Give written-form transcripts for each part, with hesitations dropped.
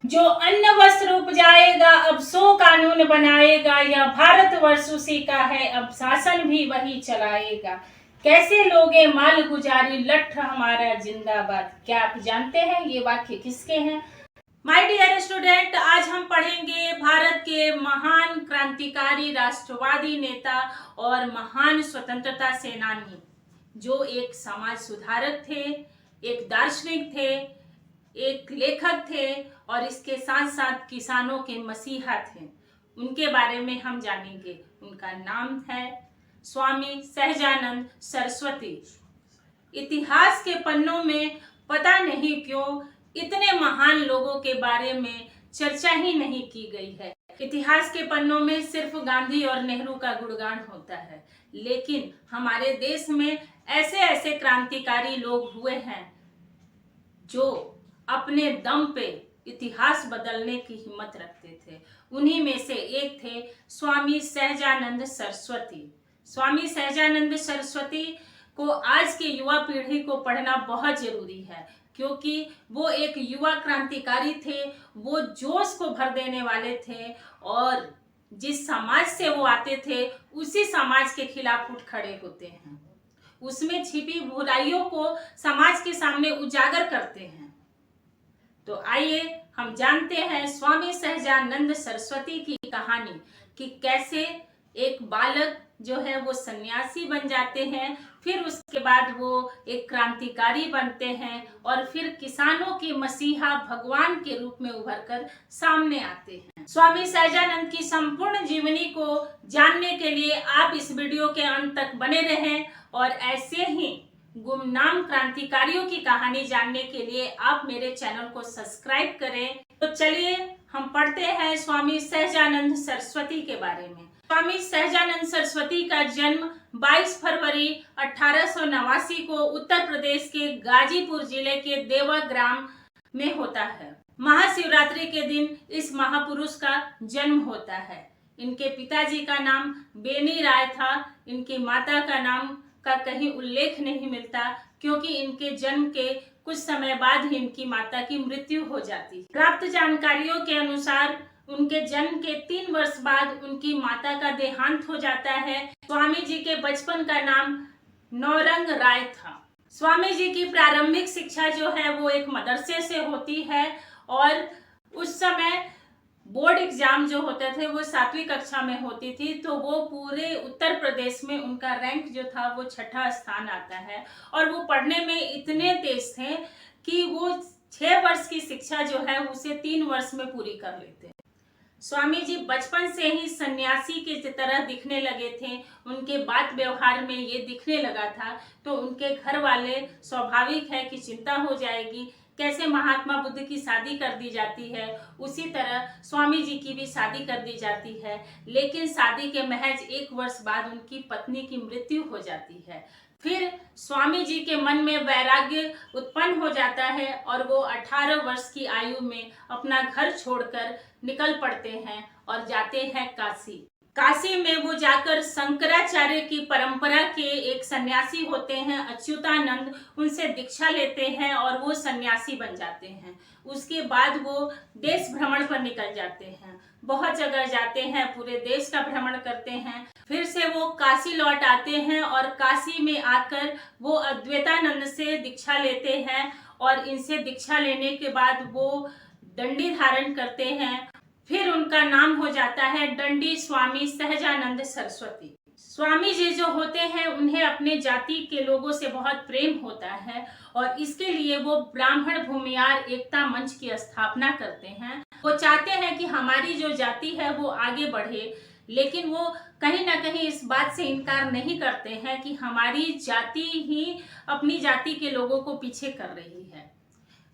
जो अन्न वस्त्र उपजाएगा अब सो कानून बनाएगा, यह भारतवर्ष उसी का है अब शासन भी वही चलाएगा। कैसे लोगे माल गुजारी लठ हमारा जिंदाबाद। क्या आप जानते हैं ये वाक्य किसके हैं? माय डियर स्टूडेंट, आज हम पढ़ेंगे भारत के महान क्रांतिकारी राष्ट्रवादी नेता और महान स्वतंत्रता सेनानी, जो एक समाज सुधारक थे, एक दार्शनिक थे, एक लेखक थे और इसके साथ साथ किसानों के मसीहा थे। उनके बारे में हम जानेंगे। उनका नाम है स्वामी सहजानंद सरस्वती। इतिहास के पन्नों में पता नहीं क्यों इतने महान लोगों के बारे में चर्चा ही नहीं की गई है। इतिहास के पन्नों में सिर्फ गांधी और नेहरू का गुणगान होता है, लेकिन हमारे देश में ऐसे ऐसे क्रांतिकारी लोग हुए हैं जो अपने दम पे इतिहास बदलने की हिम्मत रखते थे। उन्हीं में से एक थे स्वामी सहजानंद सरस्वती। स्वामी सहजानंद सरस्वती को आज के युवा पीढ़ी को पढ़ना बहुत जरूरी है, क्योंकि वो एक युवा क्रांतिकारी थे। वो जोश को भर देने वाले थे और जिस समाज से वो आते थे उसी समाज के खिलाफ उठ खड़े होते हैं। उसमें छिपी बुराइयों को समाज के सामने उजागर करते हैं। तो आइए हम जानते हैं स्वामी सहजानंद सरस्वती की कहानी कि कैसे एक बालक जो है वो सन्यासी बन जाते हैं, फिर उसके बाद वो एक क्रांतिकारी बनते हैं और फिर किसानों के मसीहा भगवान के रूप में उभरकर सामने आते हैं। स्वामी सहजानंद की संपूर्ण जीवनी को जानने के लिए आप इस वीडियो के अंत तक बने रहें और ऐसे ही गुमनाम क्रांतिकारियों की कहानी जानने के लिए आप मेरे चैनल को सब्सक्राइब करें। तो चलिए हम पढ़ते हैं स्वामी सहजानंद सरस्वती के बारे में। स्वामी सहजानंद सरस्वती का जन्म 22 फरवरी 1889 को उत्तर प्रदेश के गाजीपुर जिले के देवा ग्राम में होता है। महाशिवरात्रि के दिन इस महापुरुष का जन्म होता है। इनके पिताजी का नाम बेनी राय था। इनकी माता का नाम का कहीं उल्लेख नहीं मिलता, क्योंकि इनके जन्म के कुछ समय बाद ही इनकी माता की मृत्यु हो जाती है। प्राप्त जानकारियों के अनुसार उनके जन्म के 3 वर्ष बाद उनकी माता का देहांत हो जाता है। स्वामी जी के बचपन का नाम नौरंग राय था। स्वामी जी की प्रारंभिक शिक्षा जो है वो एक मदरसे से होती है और उस समय बोर्ड एग्जाम जो होते थे वो 7वीं कक्षा में होती थी, तो वो पूरे उत्तर प्रदेश में उनका रैंक जो था वो 6ठा स्थान आता है। और वो पढ़ने में इतने तेज थे कि वो 6 वर्ष की शिक्षा जो है उसे 3 वर्ष में पूरी कर लेते हैं। स्वामी जी बचपन से ही सन्यासी की तरह दिखने लगे थे। उनके बात व्यवहार में ये दिखने लगा था, तो उनके घर वाले स्वाभाविक है कि चिंता हो जाएगी। कैसे महात्मा बुद्ध की शादी कर दी जाती है, उसी तरह स्वामी जी की भी शादी कर दी जाती है। लेकिन शादी के महज 1 वर्ष बाद उनकी पत्नी की मृत्यु हो जाती है। फिर स्वामी जी के मन में वैराग्य उत्पन्न हो जाता है और वो 18 वर्ष की आयु में अपना घर छोड़कर निकल पड़ते हैं और जाते हैं काशी। काशी में वो जाकर शंकराचार्य की परंपरा के एक सन्यासी होते हैं अच्युतानंद, उनसे दीक्षा लेते हैं और वो सन्यासी बन जाते हैं। उसके बाद वो देश भ्रमण पर निकल जाते हैं, बहुत जगह जाते हैं, पूरे देश का भ्रमण करते हैं। फिर से वो काशी लौट आते हैं और काशी में आकर वो अद्वैतानंद से दीक्षा लेते हैं और इनसे दीक्षा लेने के बाद वो दंडी धारण करते हैं। फिर उनका नाम हो जाता है दंडी स्वामी सहजानंद सरस्वती। स्वामी जी जो होते हैं उन्हें अपने जाति के लोगों से बहुत प्रेम होता है और इसके लिए वो ब्राह्मण भूमियार एकता मंच की स्थापना करते हैं। वो चाहते हैं कि हमारी जो जाति है वो आगे बढ़े, लेकिन वो कहीं ना कहीं इस बात से इनकार नहीं करते हैं कि हमारी जाति ही अपनी जाति के लोगों को पीछे कर रही है।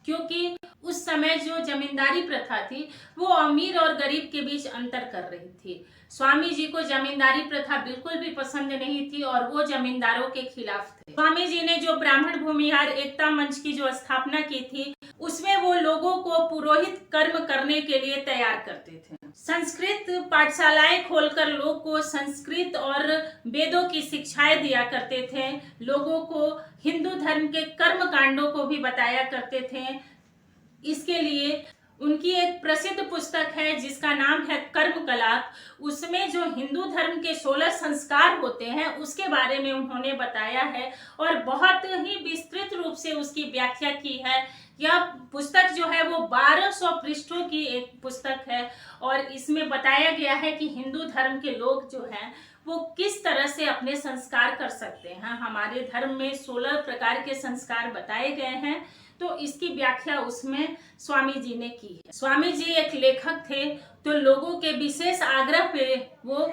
क्योंकि उस समय जो जमींदारी प्रथा थी वो अमीर और गरीब के बीच अंतर कर रही थी। स्वामी जी को जमींदारी प्रथा बिल्कुल भी पसंद नहीं थी और वो जमींदारों के खिलाफ थे। स्वामी जी ने जो ब्राह्मण भूमिहार एकता मंच की जो स्थापना की थी उसमें वो लोगों को पुरोहित कर्म करने के लिए तैयार करते थे। संस्कृत पाठशालाएं खोलकर लोग को संस्कृत और वेदों की शिक्षाएं दिया करते थे। लोगों को हिंदू धर्म के कर्म कांडों को भी बताया करते थे। इसके लिए उनकी एक प्रसिद्ध पुस्तक है जिसका नाम है कर्म कलाप। उसमें जो हिंदू धर्म के 16 संस्कार होते हैं उसके बारे में उन्होंने बताया है और बहुत ही विस्तृत रूप से उसकी व्याख्या की है। यह पुस्तक जो है वो 1200 पृष्ठों की एक पुस्तक है और इसमें बताया गया है कि हिंदू धर्म के लोग जो हैं वो किस तरह से अपने संस्कार कर सकते हैं। हमारे धर्म में 16 प्रकार के संस्कार बताए गए हैं, तो इसकी व्याख्या उसमें स्वामी जी ने की है। स्वामी जी एक लेखक थे, तो लोगों के विशेष आग्रह पे वो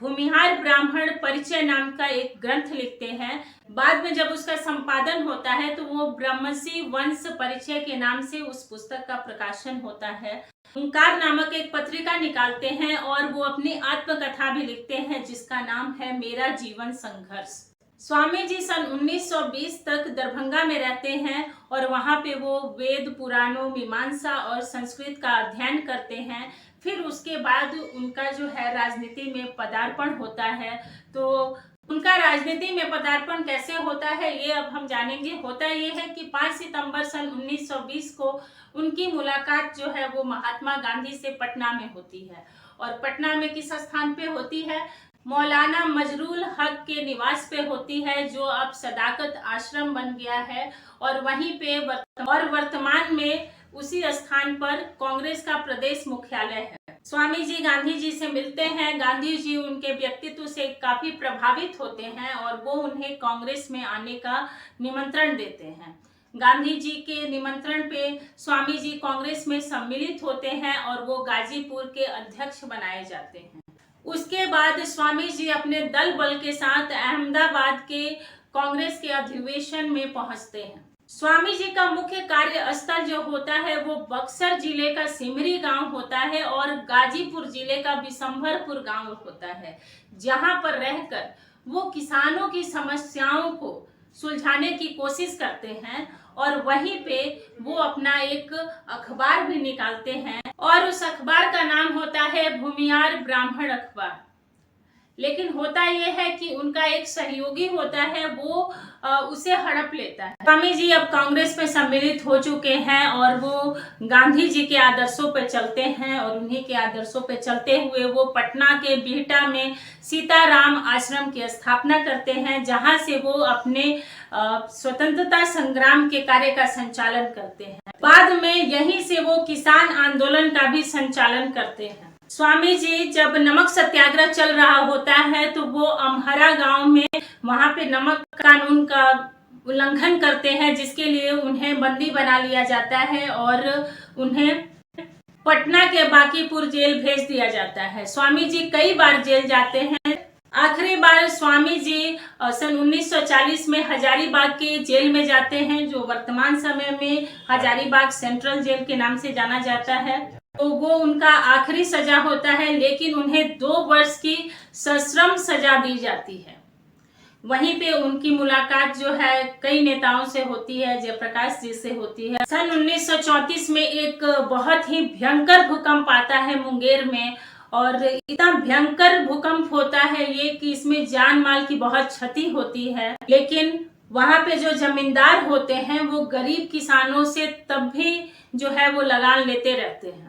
भूमिहार ब्राह्मण परिचय नाम का एक ग्रंथ लिखते हैं। बाद में जब उसका संपादन होता है तो वो ब्रह्मसी वंश परिचय के नाम से उस पुस्तक का प्रकाशन होता है। ओंकार नामक एक पत्रिका निकालते हैं और वो अपनी आत्मकथा भी लिखते हैं जिसका नाम है मेरा जीवन संघर्ष। स्वामी जी सन 1920 तक दरभंगा में रहते हैं और वहाँ पे वो वेद पुराणों मीमांसा और संस्कृत का अध्ययन करते हैं। फिर उसके बाद उनका जो है राजनीति में पदार्पण होता है। तो उनका राजनीति में पदार्पण कैसे होता है ये अब हम जानेंगे। होता ये है कि 5 सितंबर सन 1920 को उनकी मुलाकात जो है वो महात्मा गांधी से पटना में होती है। और पटना में किस स्थान पे होती है? मौलाना मजरूल हक के निवास पे होती है, जो अब सदाकत आश्रम बन गया है। और वहीं पे वर्तमान में उसी स्थान पर कांग्रेस का प्रदेश मुख्यालय है। स्वामी जी गांधी जी से मिलते हैं। गांधी जी उनके व्यक्तित्व से काफी प्रभावित होते हैं और वो उन्हें कांग्रेस में आने का निमंत्रण देते हैं। गांधी जी के निमंत्रण पे स्वामी जी कांग्रेस में सम्मिलित होते हैं और वो गाजीपुर के अध्यक्ष बनाए जाते हैं। उसके बाद स्वामी जी अपने दल बल के साथ अहमदाबाद के कांग्रेस के अधिवेशन में पहुंचते हैं। स्वामी जी का मुख्य कार्यस्थल जो होता है वो बक्सर जिले का सिमरी गांव होता है और गाजीपुर जिले का बिशंभरपुर गांव होता है, जहां पर रहकर वो किसानों की समस्याओं को सुलझाने की कोशिश करते हैं। और वहीं पे वो अपना एक अखबार भी निकालते हैं और उस अखबार का नाम होता है भूमिहार ब्राह्मण अखबार। लेकिन होता यह है कि उनका एक सहयोगी होता है, वो उसे हड़प लेता है। स्वामी जी अब कांग्रेस में सम्मिलित हो चुके हैं और वो गांधी जी के आदर्शों पर चलते हैं और उन्हीं के आदर्शों पर चलते हुए वो पटना के बिहटा में सीताराम आश्रम की स्थापना करते हैं, जहां से वो अपने स्वतंत्रता संग्राम के कार्य का संचालन करते हैं। बाद में यहीं से वो किसान आंदोलन का भी संचालन करते हैं। स्वामी जी जब नमक सत्याग्रह चल रहा होता है तो वो अमहरा गांव में वहां पे नमक कानून का उल्लंघन करते हैं, जिसके लिए उन्हें बंदी बना लिया जाता है और उन्हें पटना के बांकीपुर जेल भेज दिया जाता है। स्वामी जी कई बार जेल जाते हैं। आखिरी बार स्वामी जी सन 1940 में हजारीबाग के जेल में जाते हैं, जो वर्तमान समय में हजारीबाग सेंट्रल जेल के नाम से जाना जाता है। तो वो उनका आखिरी सजा होता है, लेकिन उन्हें 2 वर्ष की सश्रम सजा दी जाती है। वहीं पे उनकी मुलाकात जो है कई नेताओं से होती है, जयप्रकाश जी से होती है। सन 1934 में एक बहुत ही भयंकर भूकंप आता है मुंगेर में और इतना भयंकर भूकंप होता है ये कि इसमें जान माल की बहुत क्षति होती है। लेकिन वहां पे जो जमींदार होते हैं वो गरीब किसानों से तब भी जो है वो लगान लेते रहते हैं।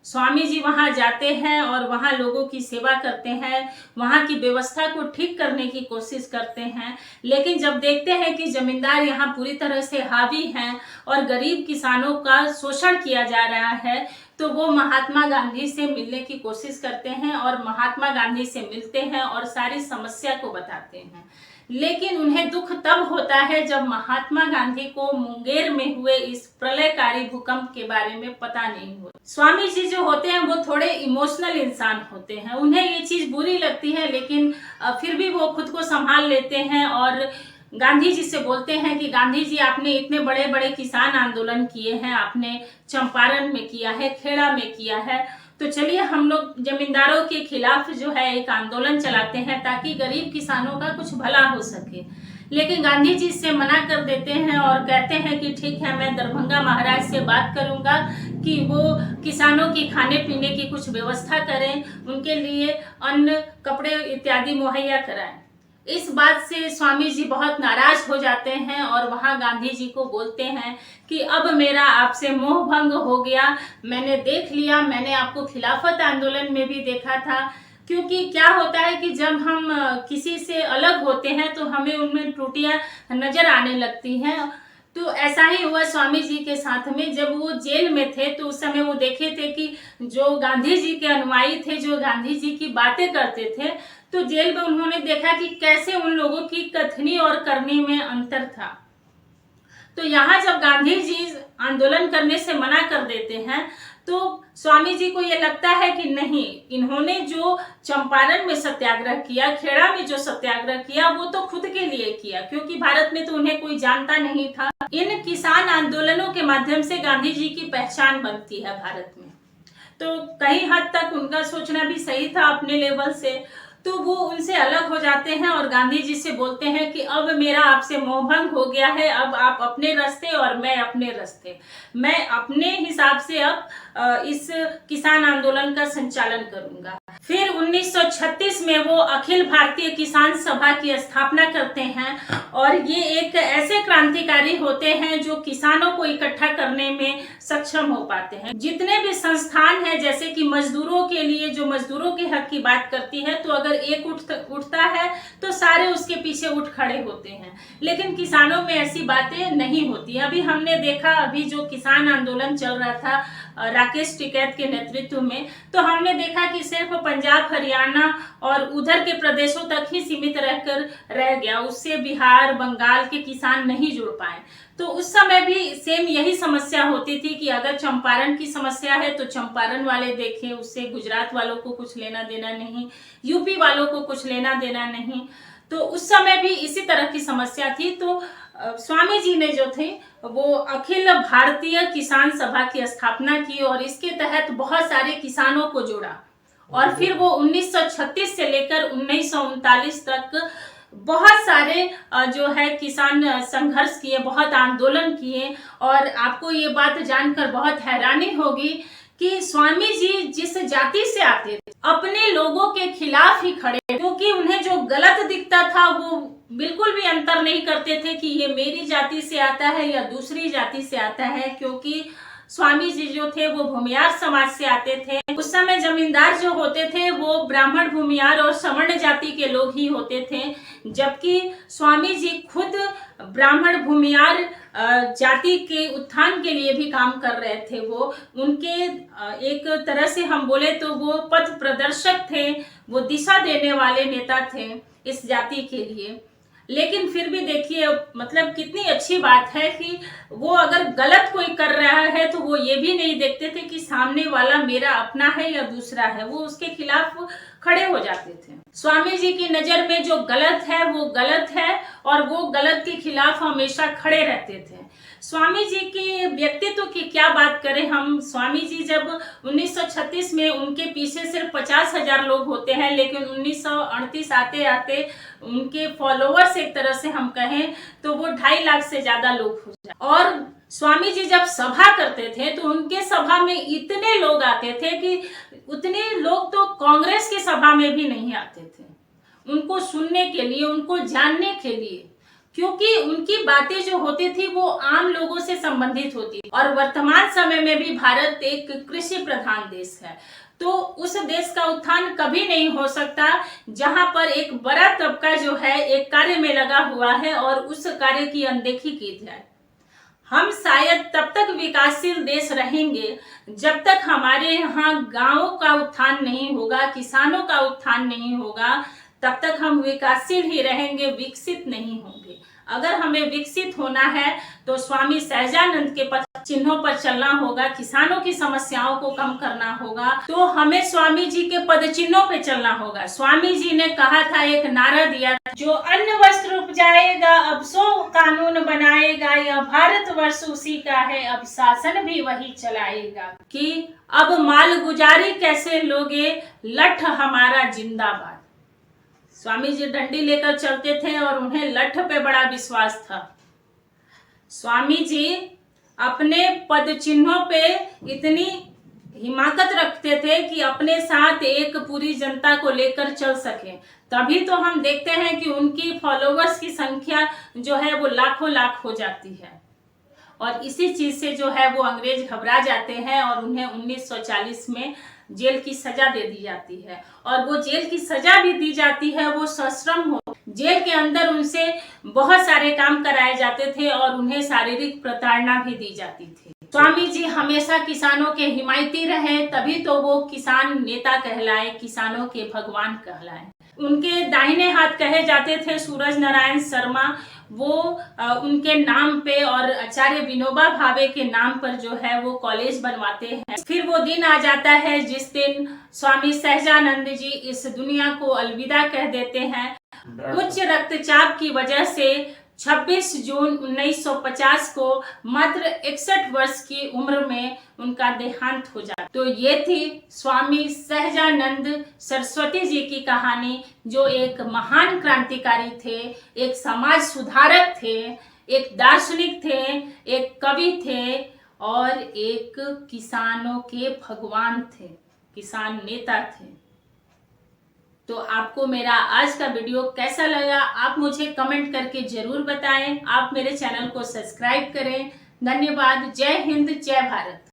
स्वामी जी वहां जाते हैं और वहां लोगों की सेवा करते हैं, वहां की व्यवस्था को ठीक करने की कोशिश करते हैं। लेकिन जब देखते हैं कि जमींदार यहाँ पूरी तरह से हावी हैं और गरीब किसानों का शोषण किया जा रहा है, तो वो महात्मा गांधी से मिलने की कोशिश करते हैं और महात्मा गांधी से मिलते हैं और सारी समस्या को बताते हैं। लेकिन उन्हें दुख तब होता है जब महात्मा गांधी को मुंगेर में हुए इस प्रलयकारी भूकंप के बारे में पता नहीं हो। स्वामी जी जो होते हैं वो थोड़े इमोशनल इंसान होते हैं, उन्हें ये चीज बुरी लगती है, लेकिन फिर भी वो खुद को संभाल लेते हैं और गांधी जी से बोलते हैं कि गांधी जी आपने इतने बड़े बड़े किसान आंदोलन किए हैं, आपने चंपारण में किया है, खेड़ा में किया है, तो चलिए हम लोग जमींदारों के खिलाफ जो है एक आंदोलन चलाते हैं ताकि गरीब किसानों का कुछ भला हो सके। लेकिन गांधी जी इससे मना कर देते हैं और कहते हैं कि ठीक है, मैं दरभंगा महाराज से बात करूंगा कि वो किसानों की खाने पीने की कुछ व्यवस्था करें, उनके लिए अन्न कपड़े इत्यादि मुहैया कराएं। इस बात से स्वामी जी बहुत नाराज हो जाते हैं और वहां गांधी जी को बोलते हैं कि अब मेरा आपसे मोह भंग हो गया, मैंने देख लिया, मैंने आपको खिलाफत आंदोलन में भी देखा था। क्योंकि क्या होता है कि जब हम किसी से अलग होते हैं तो हमें उनमें त्रुटियां नजर आने लगती हैं। तो ऐसा ही हुआ स्वामी जी के साथ में। जब वो जेल में थे तो उस समय वो देखे थे कि जो गांधी जी के अनुयायी थे, जो गांधी जी की बातें करते थे, तो जेल में उन्होंने देखा कि कैसे उन लोगों की कथनी और करनी में अंतर था। तो यहाँ जब गांधी जी आंदोलन करने से मना कर देते हैं तो स्वामी जी को ये लगता है कि नहीं, इन्होंने जो चंपारण में सत्याग्रह किया, खेड़ा में जो सत्याग्रह किया, वो तो खुद के लिए किया, क्योंकि भारत में तो उन्हें कोई जानता नहीं था। इन किसान आंदोलनों के माध्यम से गांधी जी की पहचान बनती है भारत में। तो कई हद तक उनका सोचना भी सही था अपने लेवल से। तो वो उनसे अलग हो जाते हैं और गांधी जी से बोलते हैं कि अब मेरा आपसे मोहभंग हो गया है, अब आप अपने रास्ते और मैं अपने रास्ते, मैं अपने हिसाब से अब इस किसान आंदोलन का संचालन करूंगा। फिर 1936 में वो अखिल भारतीय किसान सभा की स्थापना करते हैं और ये एक ऐसे क्रांतिकारी होते हैं जो किसानों को इकट्ठा करने में सक्षम हो पाते हैं। जितने भी संस्थान हैं, जैसे कि मजदूरों के लिए, जो मजदूरों के हक की बात करती है, तो अगर एक उठता है तो सारे उसके पीछे उठ खड़े होते हैं। लेकिन किसानों में ऐसी बातें नहीं होती। अभी हमने देखा, अभी जो किसान आंदोलन चल रहा था राकेश टिकैत के नेतृत्व में, तो हमने देखा कि सिर्फ पंजाब, हरियाणा और उधर के प्रदेशों तक ही सीमित रहकर रह गया, उससे बिहार, बंगाल के किसान नहीं जुड़ पाए। तो उस समय भी सेम यही समस्या होती थी कि अगर चंपारण की समस्या है तो चंपारण वाले देखें, उससे गुजरात वालों को कुछ लेना देना नहीं, यूपी वालों को कुछ लेना देना नहीं। तो उस समय भी इसी तरह की समस्या थी। तो स्वामी जी ने जो थे वो अखिल भारतीय किसान सभा की स्थापना की और इसके तहत बहुत सारे किसानों को जोड़ा। और फिर वो 1936 से लेकर 1939 तक बहुत सारे जो है किसान संघर्ष किए, बहुत आंदोलन किए। और आपको ये बात जानकर बहुत हैरानी होगी कि स्वामी जी जिस जाति से आते थे, अपने लोगों के खिलाफ ही खड़े, क्योंकि उन्हें जो गलत दिखता था वो बिल्कुल भी अंतर नहीं करते थे कि ये मेरी जाति से आता है या दूसरी जाति से आता है। क्योंकि स्वामी जी जो थे वो भूमियार समाज से आते थे। उस समय जमींदार जो होते थे वो ब्राह्मण, भूमियार और सवर्ण जाति के लोग ही होते थे, जबकि स्वामी जी खुद ब्राह्मण, भूमियार जाति के उत्थान के लिए भी काम कर रहे थे। वो उनके एक तरह से हम बोले तो वो पथ प्रदर्शक थे, वो दिशा देने वाले नेता थे इस जाति के लिए। लेकिन फिर भी देखिए, मतलब कितनी अच्छी बात है कि वो अगर गलत कोई कर रहा है तो वो ये भी नहीं देखते थे कि सामने वाला मेरा अपना है या दूसरा है, वो उसके खिलाफ खड़े हो जाते थे। स्वामी जी की नजर में जो गलत है वो गलत है और वो गलत के खिलाफ हमेशा खड़े रहते थे। स्वामी जी के व्यक्तित्व की क्या बात करें हम। स्वामी जी जब 1936 में, उनके पीछे सिर्फ 50,000 लोग होते हैं, लेकिन 1938 आते आते उनके फॉलोअर्स एक तरह से हम कहें तो वो 2.5 लाख से ज्यादा लोग हो जाए। और स्वामी जी जब सभा करते थे तो उनके सभा में इतने लोग आते थे कि उतने लोग तो कांग्रेस की सभा में भी नहीं आते थे उनको सुनने के लिए, उनको जानने के लिए, क्योंकि उनकी बातें जो होती थी वो आम लोगों से संबंधित होती। और वर्तमान समय में भी भारत एक कृषि प्रधान देश है, तो उस देश का उत्थान कभी नहीं हो सकता जहां पर एक बड़ा तबका जो है एक कार्य में लगा हुआ है और उस कार्य की अनदेखी की जाए। हम शायद तब तक विकासशील देश रहेंगे जब तक हमारे यहाँ गांवों का उत्थान नहीं होगा, किसानों का उत्थान नहीं होगा, तब तक हम विकासशील ही रहेंगे, विकसित नहीं होंगे। अगर हमें विकसित होना है तो स्वामी सहजानंद के पथ चिन्हों पर चलना होगा, किसानों की समस्याओं को कम करना होगा, तो हमें स्वामी जी के पद चिन्हों पे चलना होगा। स्वामी जी ने कहा था, एक नारा दिया था, जो अन्न वस्त्र उपजाएगा अब सो कानून बनाएगा, यह भारतवर्ष उसी का है अब शासन भी वही चलाएगा। कि अब मालगुजारी कैसे लोगे, लठ हमारा जिंदाबाद। स्वामी जी डंडी लेकर चलते थे और उन्हें लठ पे बड़ा विश्वास था। स्वामी जी अपने पद चिन्हों पे इतनी हिमाकत रखते थे कि अपने साथ एक पूरी जनता को लेकर चल सके। तभी तो हम देखते हैं कि उनकी फॉलोवर्स की संख्या जो है वो लाखों लाख हो जाती है। और इसी चीज से जो है वो अंग्रेज घबरा जाते हैं और उन्हें 1940 में जेल की सजा दे दी जाती है। और वो जेल की सजा भी दी जाती है वो सश्रम हो। जेल के अंदर उनसे बहुत सारे काम कराए जाते थे और उन्हें शारीरिक प्रताड़ना भी दी जाती थी। स्वामी जी हमेशा किसानों के हिमायती रहे, तभी तो वो किसान नेता कहलाए, किसानों के भगवान कहलाए। उनके दाहिने हाथ कहे जाते थे सूरज नारायण शर्मा। वो उनके नाम पे और आचार्य विनोबा भावे के नाम पर जो है वो कॉलेज बनवाते हैं। फिर वो दिन आ जाता है जिस दिन स्वामी सहजानंद जी इस दुनिया को अलविदा कह देते हैं। उच्च रक्तचाप की वजह से 26 जून 1950 को मात्र 61 वर्ष की उम्र में उनका देहांत हो जाता। तो ये थी स्वामी सहजानंद सरस्वती जी की कहानी, जो एक महान क्रांतिकारी थे, एक समाज सुधारक थे, एक दार्शनिक थे, एक कवि थे और एक किसानों के भगवान थे, किसान नेता थे। तो आपको मेरा आज का वीडियो कैसा लगा आप मुझे कमेंट करके जरूर बताएं। आप मेरे चैनल को सब्सक्राइब करें। धन्यवाद। जय हिंद, जय भारत।